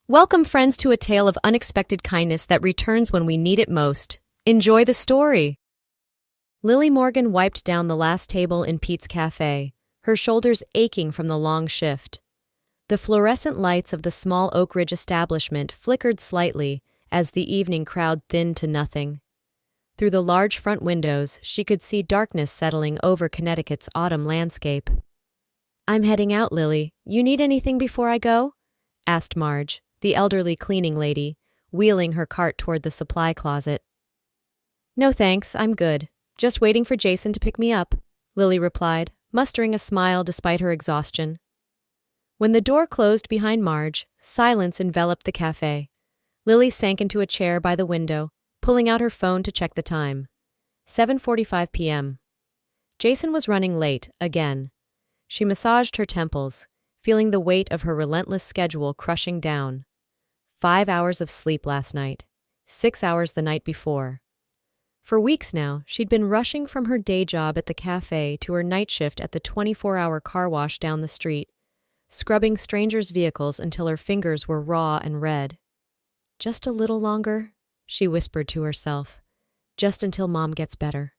Welcome, friends, to a tale of unexpected kindness that returns when we need it most. Enjoy the story. Lily Morgan wiped down the last table in Pete's cafe, her shoulders aching from the long shift. The fluorescent lights of the small Oak Ridge establishment flickered slightly as the evening crowd thinned to nothing. Through the large front windows, she could see darkness settling over Connecticut's autumn landscape. "I'm heading out, Lily. You need anything before I go?" asked Marge, the elderly cleaning lady, wheeling her cart toward the supply closet. "No thanks, I'm good. Just waiting for Jason to pick me up," Lily replied, mustering a smile despite her exhaustion. When the door closed behind Marge, silence enveloped the cafe. Lily sank into a chair by the window, pulling out her phone to check the time. 7:45 p.m. Jason was running late, again. She massaged her temples, feeling the weight of her relentless schedule crushing down. 5 hours of sleep last night, 6 hours the night before. For weeks now, she'd been rushing from her day job at the cafe to her night shift at the 24-hour car wash down the street, scrubbing strangers' vehicles until her fingers were raw and red. "Just a little longer," she whispered to herself. "Just until Mom gets better."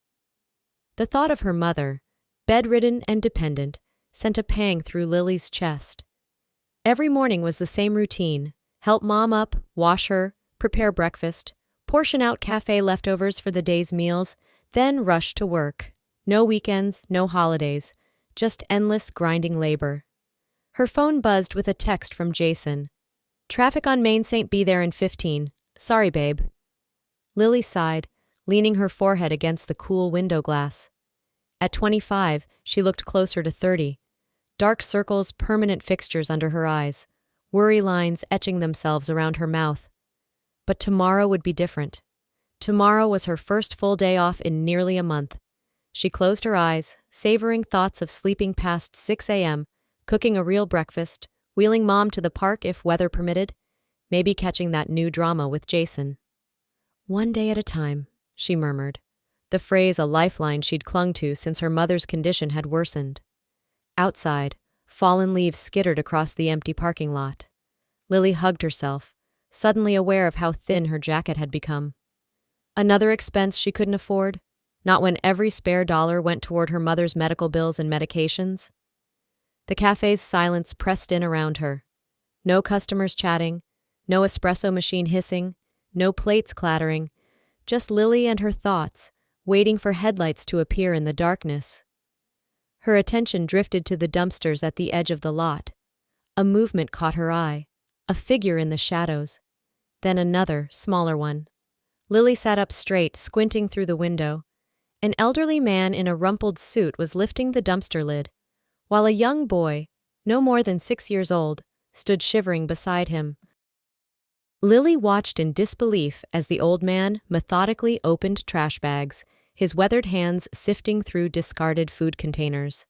The thought of her mother, bedridden and dependent, sent a pang through Lily's chest. Every morning was the same routine: help Mom up, wash her, prepare breakfast, portion out cafe leftovers for the day's meals, then rush to work. No weekends, no holidays, just endless grinding labor. Her phone buzzed with a text from Jason. "Traffic on Main St. Be there in 15. Sorry, babe." Lily sighed, leaning her forehead against the cool window glass. At 25, she looked closer to 30. Dark circles, permanent fixtures under her eyes, worry lines etching themselves around her mouth. But tomorrow would be different. Tomorrow was her first full day off in nearly a month. She closed her eyes, savoring thoughts of sleeping past 6 a.m., cooking a real breakfast, wheeling Mom to the park if weather permitted, maybe catching that new drama with Jason. "One day at a time," she murmured, the phrase a lifeline she'd clung to since her mother's condition had worsened. Outside, fallen leaves skittered across the empty parking lot. Lily hugged herself, suddenly aware of how thin her jacket had become. Another expense she couldn't afford, not when every spare dollar went toward her mother's medical bills and medications. The cafe's silence pressed in around her. No customers chatting, no espresso machine hissing, no plates clattering, just Lily and her thoughts, waiting for headlights to appear in the darkness. Her attention drifted to the dumpsters at the edge of the lot. A movement caught her eye, a figure in the shadows. Then another, smaller one. Lily sat up straight, squinting through the window. An elderly man in a rumpled suit was lifting the dumpster lid, while a young boy, no more than 6 years old, stood shivering beside him. Lily watched in disbelief as the old man methodically opened trash bags, his weathered hands sifting through discarded food containers.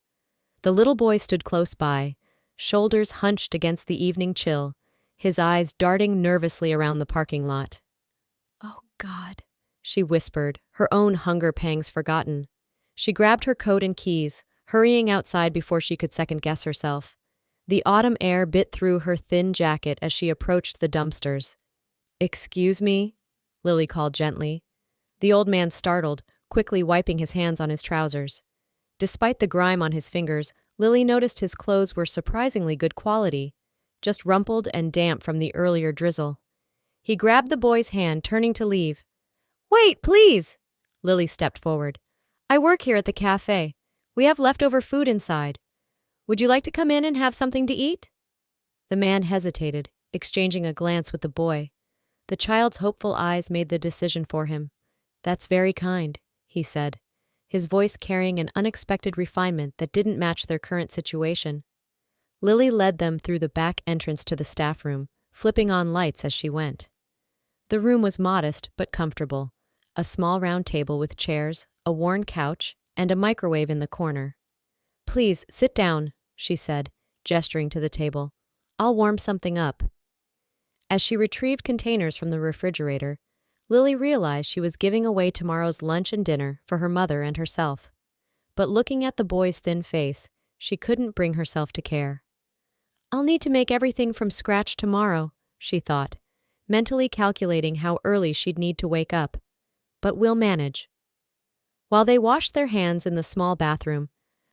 The little boy stood close by, shoulders hunched against the evening chill, his eyes darting nervously around the parking lot. "Oh, God," she whispered, her own hunger pangs forgotten. She grabbed her coat and keys, hurrying outside before she could second-guess herself. The autumn air bit through her thin jacket as she approached the dumpsters. "Excuse me?" Lily called gently. The old man startled, quickly wiping his hands on his trousers. Despite the grime on his fingers, Lily noticed his clothes were surprisingly good quality, just rumpled and damp from the earlier drizzle. He grabbed the boy's hand, turning to leave. "Wait, please!" Lily stepped forward. "I work here at the cafe. We have leftover food inside. Would you like to come in and have something to eat?" The man hesitated, exchanging a glance with the boy. The child's hopeful eyes made the decision for him. "That's very kind," he said, his voice carrying an unexpected refinement that didn't match their current situation. Lily led them through the back entrance to the staff room, flipping on lights as she went. The room was modest but comfortable, a small round table with chairs, a worn couch, and a microwave in the corner. "Please, sit down," she said, gesturing to the table. "I'll warm something up." As she retrieved containers from the refrigerator, Lily realized she was giving away tomorrow's lunch and dinner for her mother and herself. But looking at the boy's thin face, she couldn't bring herself to care. "I'll need to make everything from scratch tomorrow," she thought, mentally calculating how early she'd need to wake up. But we'll manage. While they washed their hands in the small bathroom,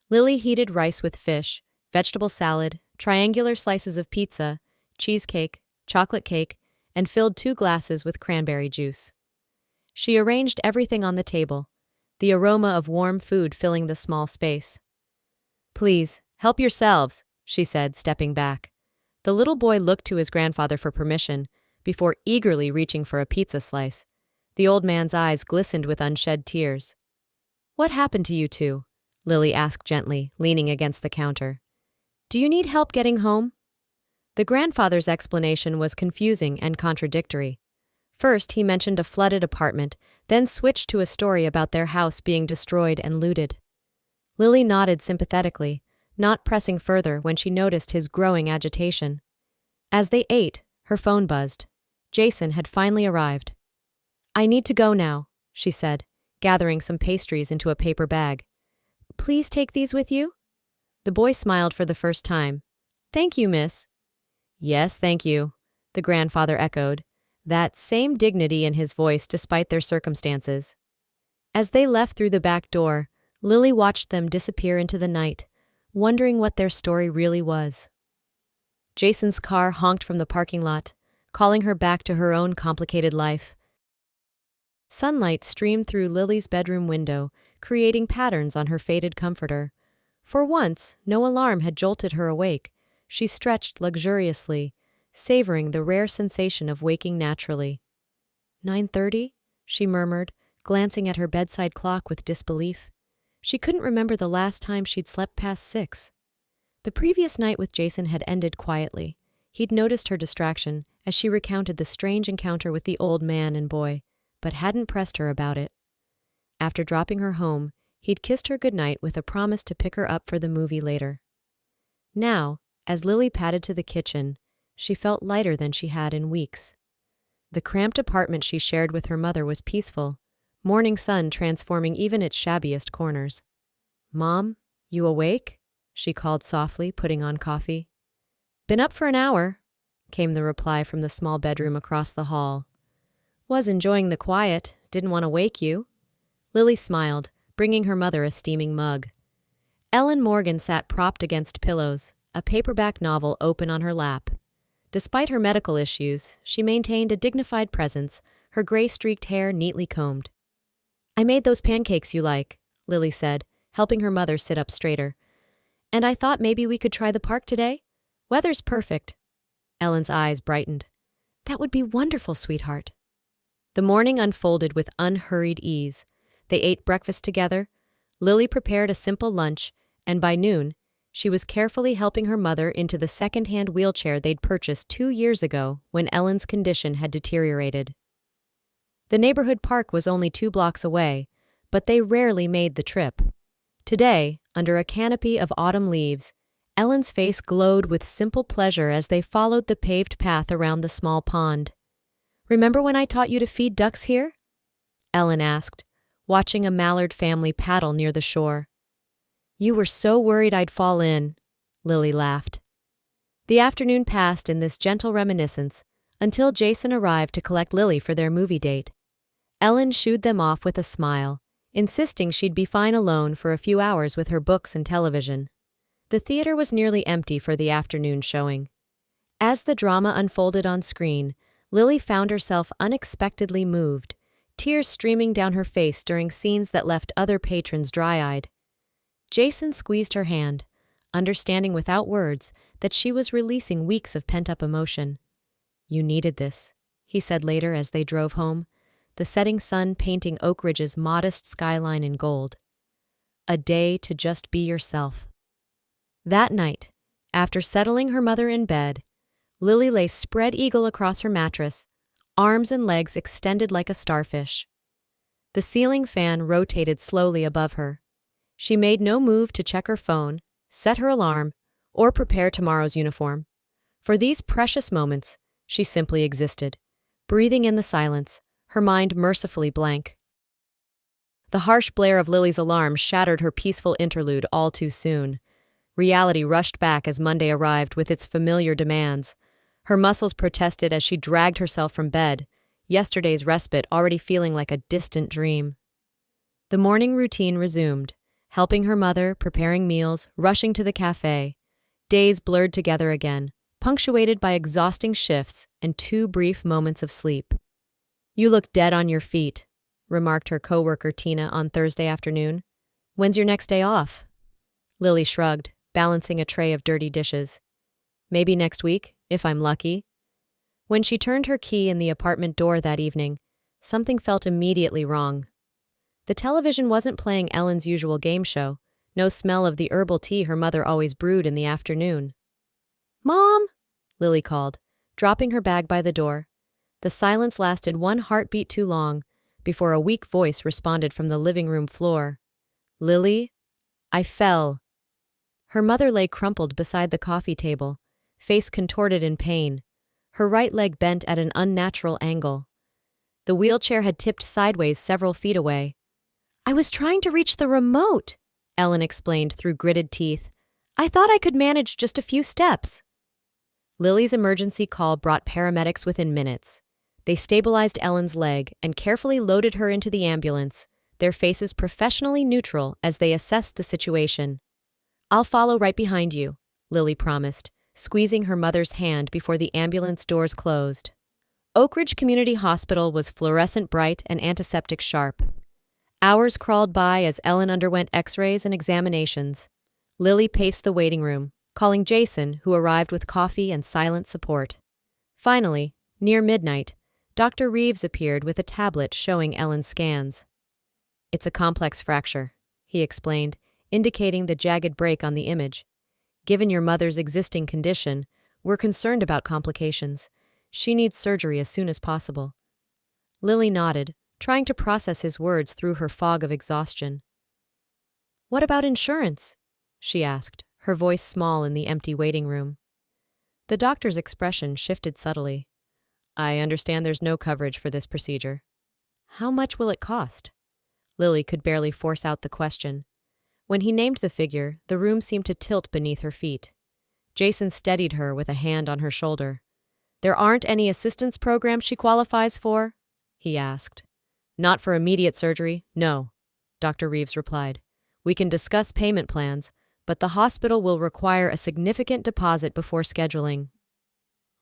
Lily heated rice with fish, vegetable salad, triangular slices of pizza, cheesecake, chocolate cake, and filled 2 glasses with cranberry juice. She arranged everything on the table, the aroma of warm food filling the small space. "Please, help yourselves," she said, stepping back. The little boy looked to his grandfather for permission, before eagerly reaching for a pizza slice. The old man's eyes glistened with unshed tears. "What happened to you two?" Lily asked gently, leaning against the counter. "Do you need help getting home?" The grandfather's explanation was confusing and contradictory. First, he mentioned a flooded apartment, then switched to a story about their house being destroyed and looted. Lily nodded sympathetically, not pressing further when she noticed his growing agitation. As they ate, her phone buzzed. Jason had finally arrived. "I need to go now," she said, gathering some pastries into a paper bag. "Please take these with you?" The boy smiled for the first time. "Thank you, miss." "Yes, thank you," the grandfather echoed, that same dignity in his voice despite their circumstances. As they left through the back door, Lily watched them disappear into the night, wondering what their story really was. Jason's car honked from the parking lot, calling her back to her own complicated life. Sunlight streamed through Lily's bedroom window, creating patterns on her faded comforter. For once, no alarm had jolted her awake. She stretched luxuriously, savoring the rare sensation of waking naturally. 9:30? She murmured, glancing at her bedside clock with disbelief. She couldn't remember the last time she'd slept past 6. The previous night with Jason had ended quietly. He'd noticed her distraction as she recounted the strange encounter with the old man and boy, but hadn't pressed her about it. After dropping her home, he'd kissed her goodnight with a promise to pick her up for the movie later. Now, as Lily padded to the kitchen, she felt lighter than she had in weeks. The cramped apartment she shared with her mother was peaceful, morning sun transforming even its shabbiest corners. "Mom, you awake?" she called softly, putting on coffee. "Been up for an hour," came the reply from the small bedroom across the hall. "Was enjoying the quiet, didn't want to wake you." Lily smiled, bringing her mother a steaming mug. Ellen Morgan sat propped against pillows, a paperback novel open on her lap. Despite her medical issues, she maintained a dignified presence, her gray-streaked hair neatly combed. "I made those pancakes you like," Lily said, helping her mother sit up straighter. "And I thought maybe we could try the park today? Weather's perfect." Ellen's eyes brightened. "That would be wonderful, sweetheart." The morning unfolded with unhurried ease. They ate breakfast together. Lily prepared a simple lunch, and by noon, she was carefully helping her mother into the second-hand wheelchair they'd purchased 2 years ago when Ellen's condition had deteriorated. The neighborhood park was only 2 blocks away, but they rarely made the trip. Today, under a canopy of autumn leaves, Ellen's face glowed with simple pleasure as they followed the paved path around the small pond. "Remember when I taught you to feed ducks here?" Ellen asked, watching a mallard family paddle near the shore. "You were so worried I'd fall in," Lily laughed. The afternoon passed in this gentle reminiscence until Jason arrived to collect Lily for their movie date. Ellen shooed them off with a smile, insisting she'd be fine alone for a few hours with her books and television. The theater was nearly empty for the afternoon showing. As the drama unfolded on screen, Lily found herself unexpectedly moved, tears streaming down her face during scenes that left other patrons dry-eyed. Jason squeezed her hand, understanding without words that she was releasing weeks of pent-up emotion. "You needed this," he said later as they drove home, the setting sun painting Oak Ridge's modest skyline in gold. A day to just be yourself. That night, after settling her mother in bed, Lily lay spread eagle across her mattress, arms and legs extended like a starfish. The ceiling fan rotated slowly above her. She made no move to check her phone, set her alarm, or prepare tomorrow's uniform. For these precious moments, she simply existed, breathing in the silence, her mind mercifully blank. The harsh blare of Lily's alarm shattered her peaceful interlude all too soon. Reality rushed back as Monday arrived with its familiar demands. Her muscles protested as she dragged herself from bed, yesterday's respite already feeling like a distant dream. The morning routine resumed, helping her mother, preparing meals, rushing to the cafe. Days blurred together again, punctuated by exhausting shifts and 2 brief moments of sleep. "You look dead on your feet," remarked her coworker Tina on Thursday afternoon. "When's your next day off?" Lily shrugged, balancing a tray of dirty dishes. "Maybe next week, if I'm lucky." When she turned her key in the apartment door that evening, something felt immediately wrong. The television wasn't playing Ellen's usual game show, no smell of the herbal tea her mother always brewed in the afternoon. "Mom!" Lily called, dropping her bag by the door. The silence lasted 1 heartbeat too long before a weak voice responded from the living room floor. "Lily? I fell." Her mother lay crumpled beside the coffee table, face contorted in pain, her right leg bent at an unnatural angle. The wheelchair had tipped sideways several feet away. "I was trying to reach the remote," Ellen explained through gritted teeth. "I thought I could manage just a few steps." Lily's emergency call brought paramedics within minutes. They stabilized Ellen's leg and carefully loaded her into the ambulance, their faces professionally neutral as they assessed the situation. "I'll follow right behind you," Lily promised, squeezing her mother's hand before the ambulance doors closed. Oak Ridge Community Hospital was fluorescent bright and antiseptic sharp. Hours crawled by as Ellen underwent x-rays and examinations. Lily paced the waiting room, calling Jason, who arrived with coffee and silent support. Finally, near midnight, Dr. Reeves appeared with a tablet showing Ellen's scans. "It's a complex fracture," he explained, indicating the jagged break on the image. "Given your mother's existing condition, we're concerned about complications. She needs surgery as soon as possible." Lily nodded, trying to process his words through her fog of exhaustion. "What about insurance?" she asked, her voice small in the empty waiting room. The doctor's expression shifted subtly. "I understand there's no coverage for this procedure." "How much will it cost?" Lily could barely force out the question. When he named the figure, the room seemed to tilt beneath her feet. Jason steadied her with a hand on her shoulder. "There aren't any assistance programs she qualifies for?" he asked. "Not for immediate surgery, no," Dr. Reeves replied. "We can discuss payment plans, but the hospital will require a significant deposit before scheduling."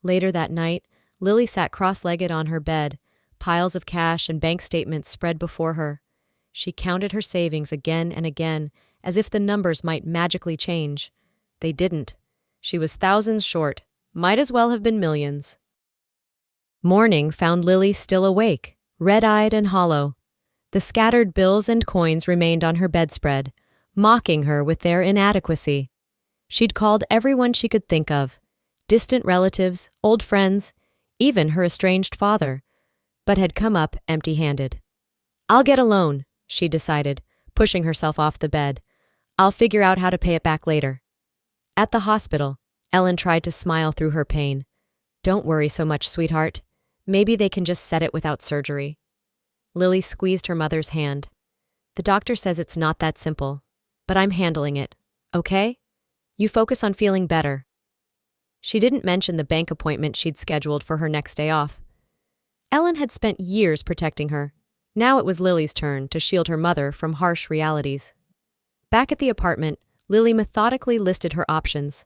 Later that night, Lily sat cross-legged on her bed, piles of cash and bank statements spread before her. She counted her savings again and again, as if the numbers might magically change. They didn't. She was thousands short, might as well have been millions. Morning found Lily still awake, red-eyed and hollow. The scattered bills and coins remained on her bedspread, mocking her with their inadequacy. She'd called everyone she could think of, distant relatives, old friends, even her estranged father, but had come up empty-handed. "I'll get a loan," she decided, pushing herself off the bed. "I'll figure out how to pay it back later." At the hospital, Ellen tried to smile through her pain. "Don't worry so much, sweetheart. Maybe they can just set it without surgery." Lily squeezed her mother's hand. "The doctor says it's not that simple, but I'm handling it, okay? You focus on feeling better." She didn't mention the bank appointment she'd scheduled for her next day off. Ellen had spent years protecting her. Now it was Lily's turn to shield her mother from harsh realities. Back at the apartment, Lily methodically listed her options.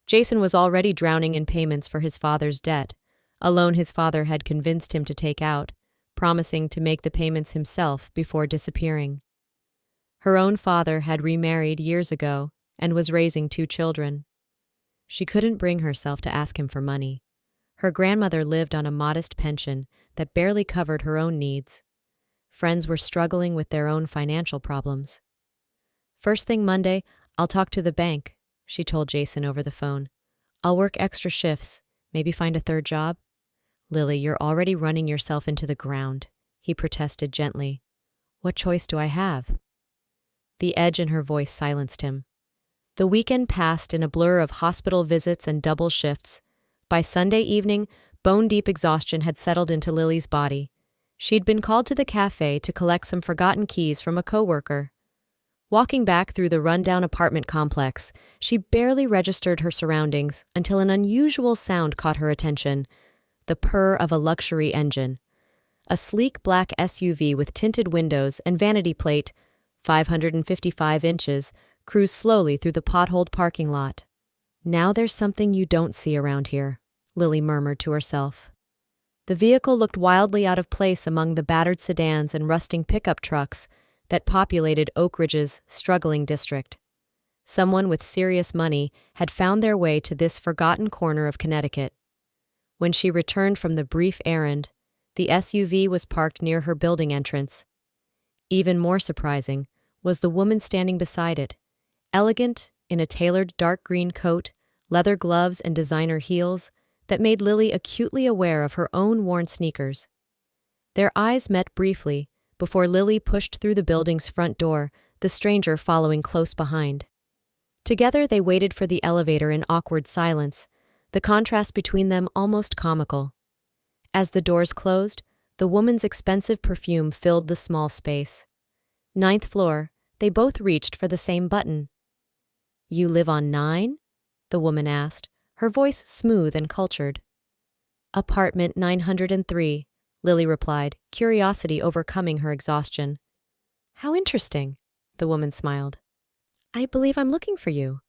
Jason was already drowning in payments for his father's debt, a loan his father had convinced him to take out, promising to make the payments himself before disappearing. Her own father had remarried years ago and was raising 2 children. She couldn't bring herself to ask him for money. Her grandmother lived on a modest pension that barely covered her own needs. Friends were struggling with their own financial problems. "First thing Monday, I'll talk to the bank," she told Jason over the phone. "I'll work extra shifts, maybe find a 3rd job." "Lily, you're already running yourself into the ground," he protested gently. "What choice do I have?" The edge in her voice silenced him. The weekend passed in a blur of hospital visits and double shifts. By Sunday evening, bone-deep exhaustion had settled into Lily's body. She'd been called to the cafe to collect some forgotten keys from a coworker. Walking back through the rundown apartment complex, she barely registered her surroundings until an unusual sound caught her attention: the purr of a luxury engine. A sleek black SUV with tinted windows and vanity plate, 555 inches, cruised slowly through the potholed parking lot. "Now there's something you don't see around here," Lily murmured to herself. The vehicle looked wildly out of place among the battered sedans and rusting pickup trucks that populated Oak Ridge's struggling district. Someone with serious money had found their way to this forgotten corner of Connecticut. When she returned from the brief errand, the SUV was parked near her building entrance. Even more surprising was the woman standing beside it, elegant in a tailored dark green coat, leather gloves, and designer heels that made Lily acutely aware of her own worn sneakers. Their eyes met briefly before Lily pushed through the building's front door, the stranger following close behind. Together they waited for the elevator in awkward silence, the contrast between them almost comical. As the doors closed, the woman's expensive perfume filled the small space. 9th floor, they both reached for the same button. "You live on 9?" the woman asked, her voice smooth and cultured. "Apartment 903, Lily replied, curiosity overcoming her exhaustion. "How interesting," the woman smiled. "I believe I'm looking for you."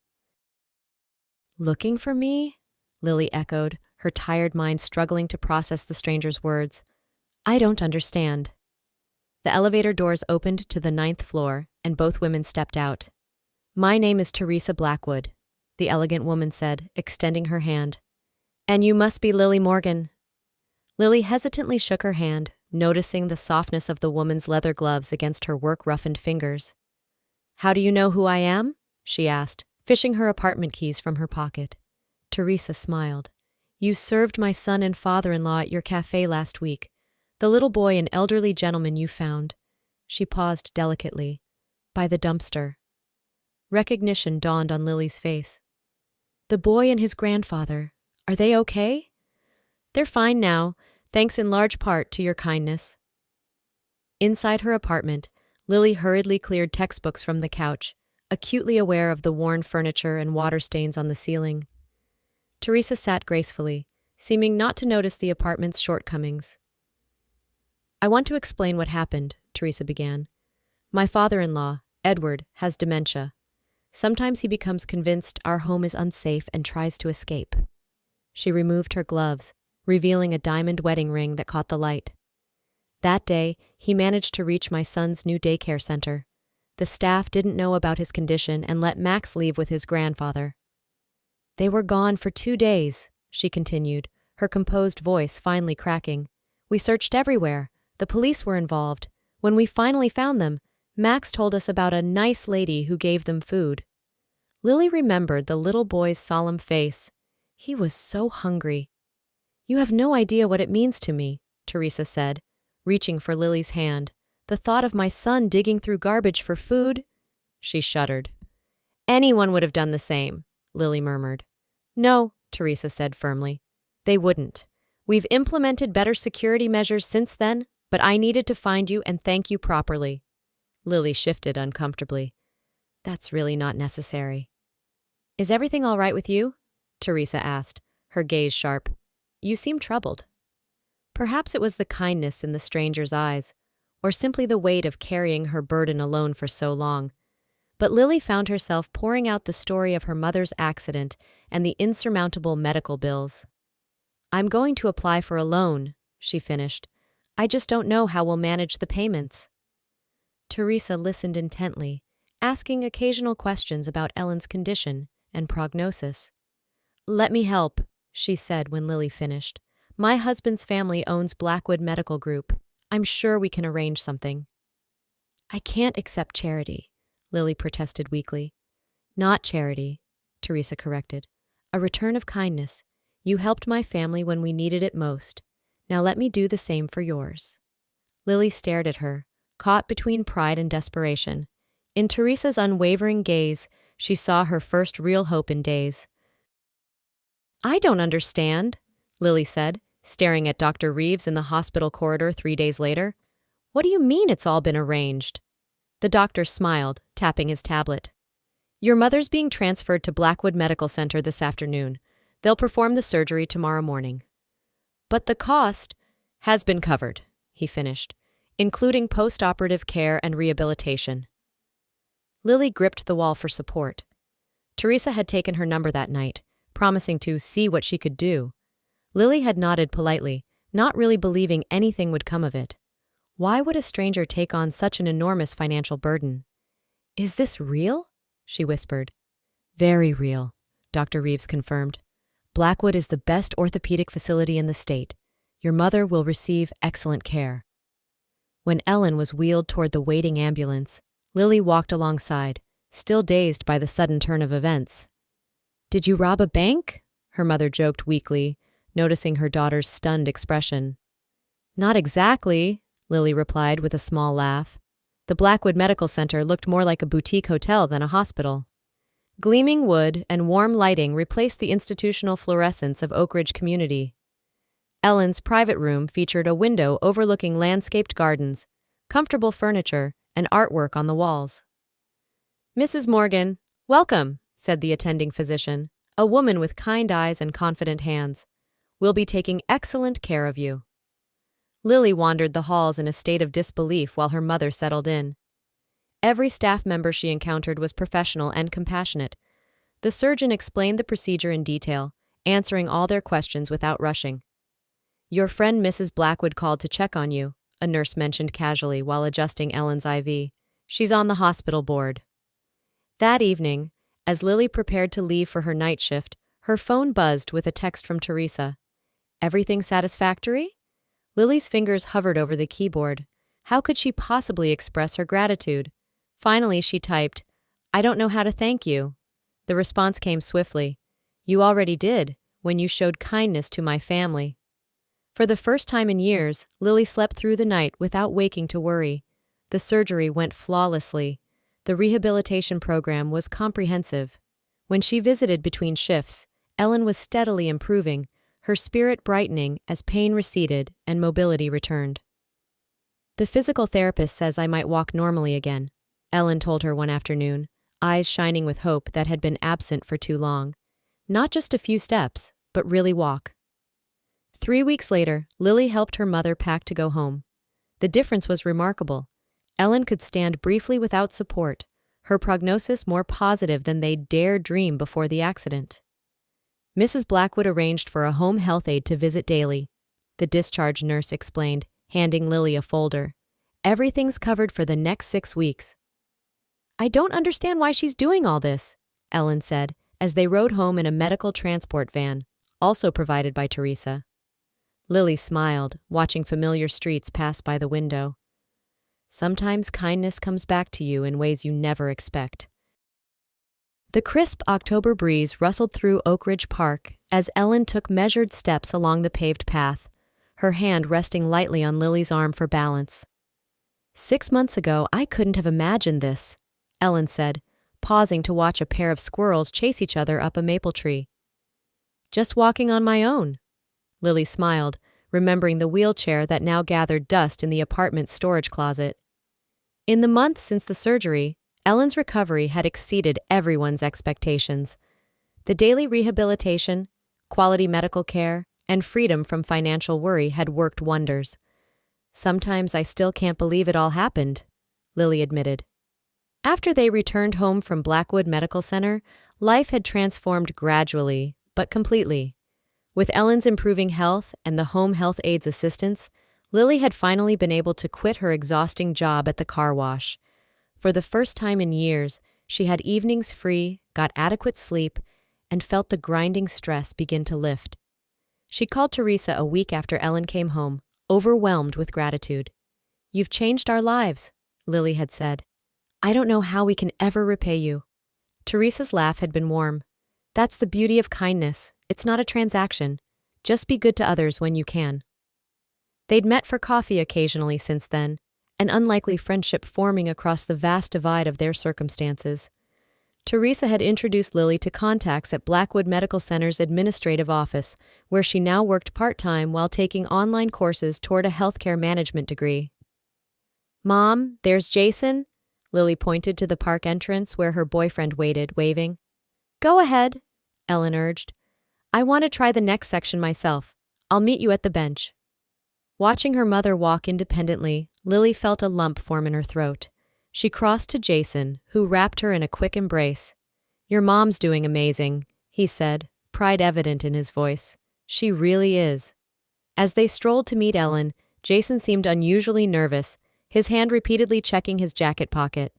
"Looking for me?" Lily echoed, her tired mind struggling to process the stranger's words. "I don't understand." The elevator doors opened to the 9th floor, and both women stepped out. "My name is Teresa Blackwood," the elegant woman said, extending her hand. "And you must be Lily Morgan." Lily hesitantly shook her hand, noticing the softness of the woman's leather gloves against her work-roughened fingers. "How do you know who I am?" she asked, fishing her apartment keys from her pocket. Teresa smiled. "You served my son and father-in-law at your cafe last week. The little boy and elderly gentleman you found." She paused delicately. "By the dumpster." Recognition dawned on Lily's face. "The boy and his grandfather. Are they okay?" "They're fine now, thanks in large part to your kindness." Inside her apartment, Lily hurriedly cleared textbooks from the couch, acutely aware of the worn furniture and water stains on the ceiling. Teresa sat gracefully, seeming not to notice the apartment's shortcomings. "I want to explain what happened," Teresa began. "My father-in-law, Edward, has dementia. Sometimes he becomes convinced our home is unsafe and tries to escape." She removed her gloves, revealing a diamond wedding ring that caught the light. "That day, he managed to reach my son's new daycare center. The staff didn't know about his condition and let Max leave with his grandfather. They were gone for 2 days," she continued, her composed voice finally cracking. "We searched everywhere. The police were involved. When we finally found them, Max told us about a nice lady who gave them food." Lily remembered the little boy's solemn face. He was so hungry. "You have no idea what it means to me," Teresa said, reaching for Lily's hand. "The thought of my son digging through garbage for food." She shuddered. "Anyone would have done the same," Lily murmured. "No," Teresa said firmly. "They wouldn't. We've implemented better security measures since then, but I needed to find you and thank you properly." Lily shifted uncomfortably. "That's really not necessary." "Is everything all right with you?" Teresa asked, her gaze sharp. "You seem troubled." Perhaps it was the kindness in the stranger's eyes, or simply the weight of carrying her burden alone for so long. But Lily found herself pouring out the story of her mother's accident and the insurmountable medical bills. "I'm going to apply for a loan," she finished. "I just don't know how we'll manage the payments." Teresa listened intently, asking occasional questions about Ellen's condition and prognosis. "Let me help," she said when Lily finished. "My husband's family owns Blackwood Medical Group. I'm sure we can arrange something." "I can't accept charity," Lily protested weakly. "Not charity," Teresa corrected. "A return of kindness. You helped my family when we needed it most. Now let me do the same for yours." Lily stared at her, caught between pride and desperation. In Teresa's unwavering gaze, she saw her first real hope in days. "I don't understand," Lily said, staring at Dr. Reeves in the hospital corridor 3 days later. "What do you mean it's all been arranged?" The doctor smiled, tapping his tablet. Your mother's being transferred to Blackwood Medical Center this afternoon. They'll perform the surgery tomorrow morning. But the cost has been covered, he finished, including post-operative care and rehabilitation. Lily gripped the wall for support. Teresa had taken her number that night, promising to see what she could do. Lily had nodded politely, not really believing anything would come of it. Why would a stranger take on such an enormous financial burden? Is this real? She whispered. Very real, Dr. Reeves confirmed. Blackwood is the best orthopedic facility in the state. Your mother will receive excellent care. When Ellen was wheeled toward the waiting ambulance, Lily walked alongside, still dazed by the sudden turn of events. Did you rob a bank? Her mother joked weakly, noticing her daughter's stunned expression. Not exactly, Lily replied with a small laugh. The Blackwood Medical Center looked more like a boutique hotel than a hospital. Gleaming wood and warm lighting replaced the institutional fluorescence of Oak Ridge community. Ellen's private room featured a window overlooking landscaped gardens, comfortable furniture, and artwork on the walls. Mrs. Morgan, welcome, said the attending physician, a woman with kind eyes and confident hands. We'll be taking excellent care of you. Lily wandered the halls in a state of disbelief while her mother settled in. Every staff member she encountered was professional and compassionate. The surgeon explained the procedure in detail, answering all their questions without rushing. Your friend Mrs. Blackwood called to check on you, a nurse mentioned casually while adjusting Ellen's IV. She's on the hospital board. That evening, as Lily prepared to leave for her night shift, her phone buzzed with a text from Teresa. Everything satisfactory? Lily's fingers hovered over the keyboard. How could she possibly express her gratitude? Finally, she typed, I don't know how to thank you. The response came swiftly. You already did, when you showed kindness to my family. For the first time in years, Lily slept through the night without waking to worry. The surgery went flawlessly. The rehabilitation program was comprehensive. When she visited between shifts, Ellen was steadily improving, her spirit brightening as pain receded and mobility returned. The physical therapist says I might walk normally again, Ellen told her one afternoon, eyes shining with hope that had been absent for too long. Not just a few steps, but really walk. 3 weeks later, Lily helped her mother pack to go home. The difference was remarkable. Ellen could stand briefly without support, her prognosis more positive than they'd dared dream before the accident. Mrs. Blackwood arranged for a home health aide to visit daily, the discharge nurse explained, handing Lily a folder. Everything's covered for the next 6 weeks. I don't understand why she's doing all this, Ellen said, as they rode home in a medical transport van, also provided by Teresa. Lily smiled, watching familiar streets pass by the window. Sometimes kindness comes back to you in ways you never expect. The crisp October breeze rustled through Oak Ridge Park as Ellen took measured steps along the paved path, her hand resting lightly on Lily's arm for balance. 6 months ago, I couldn't have imagined this, Ellen said, pausing to watch a pair of squirrels chase each other up a maple tree. Just walking on my own. Lily smiled, remembering the wheelchair that now gathered dust in the apartment's storage closet. In the months since the surgery, Ellen's recovery had exceeded everyone's expectations. The daily rehabilitation, quality medical care, and freedom from financial worry had worked wonders. Sometimes I still can't believe it all happened, Lily admitted. After they returned home from Blackwood Medical Center, life had transformed gradually, but completely. With Ellen's improving health and the home health aide's assistance, Lily had finally been able to quit her exhausting job at the car wash. For the first time in years, she had evenings free, got adequate sleep, and felt the grinding stress begin to lift. She called Teresa a week after Ellen came home, overwhelmed with gratitude. You've changed our lives, Lily had said. I don't know how we can ever repay you. Teresa's laugh had been warm. That's the beauty of kindness. It's not a transaction. Just be good to others when you can. They'd met for coffee occasionally since then, an unlikely friendship forming across the vast divide of their circumstances. Teresa had introduced Lily to contacts at Blackwood Medical Center's administrative office, where she now worked part-time while taking online courses toward a healthcare management degree. Mom, there's Jason, Lily pointed to the park entrance where her boyfriend waited, waving. Go ahead, Ellen urged. I want to try the next section myself. I'll meet you at the bench. Watching her mother walk independently, Lily felt a lump form in her throat. She crossed to Jason, who wrapped her in a quick embrace. Your mom's doing amazing, he said, pride evident in his voice. She really is. As they strolled to meet Ellen, Jason seemed unusually nervous, his hand repeatedly checking his jacket pocket.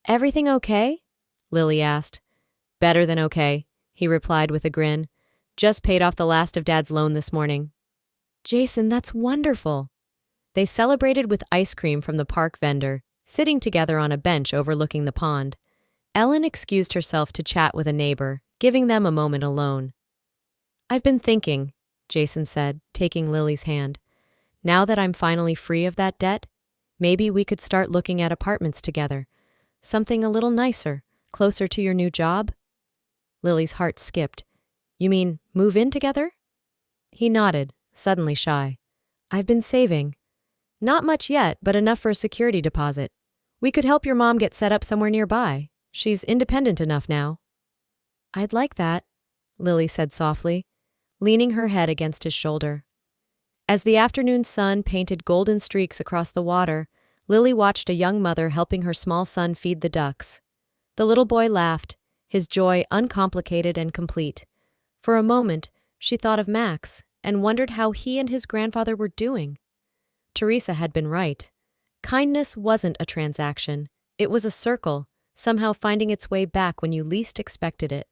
Everything okay? Lily asked. Better than okay, he replied with a grin. Just paid off the last of Dad's loan this morning. Jason, that's wonderful. They celebrated with ice cream from the park vendor, sitting together on a bench overlooking the pond. Ellen excused herself to chat with a neighbor, giving them a moment alone. I've been thinking, Jason said, taking Lily's hand. Now that I'm finally free of that debt, maybe we could start looking at apartments together. Something a little nicer, closer to your new job? Lily's heart skipped. You mean move in together? He nodded, suddenly shy. I've been saving. Not much yet, but enough for a security deposit. We could help your mom get set up somewhere nearby. She's independent enough now. I'd like that, Lily said softly, leaning her head against his shoulder. As the afternoon sun painted golden streaks across the water, Lily watched a young mother helping her small son feed the ducks. The little boy laughed, his joy uncomplicated and complete. For a moment, she thought of Max and wondered how he and his grandfather were doing. Teresa had been right. Kindness wasn't a transaction. It was a circle, somehow finding its way back when you least expected it.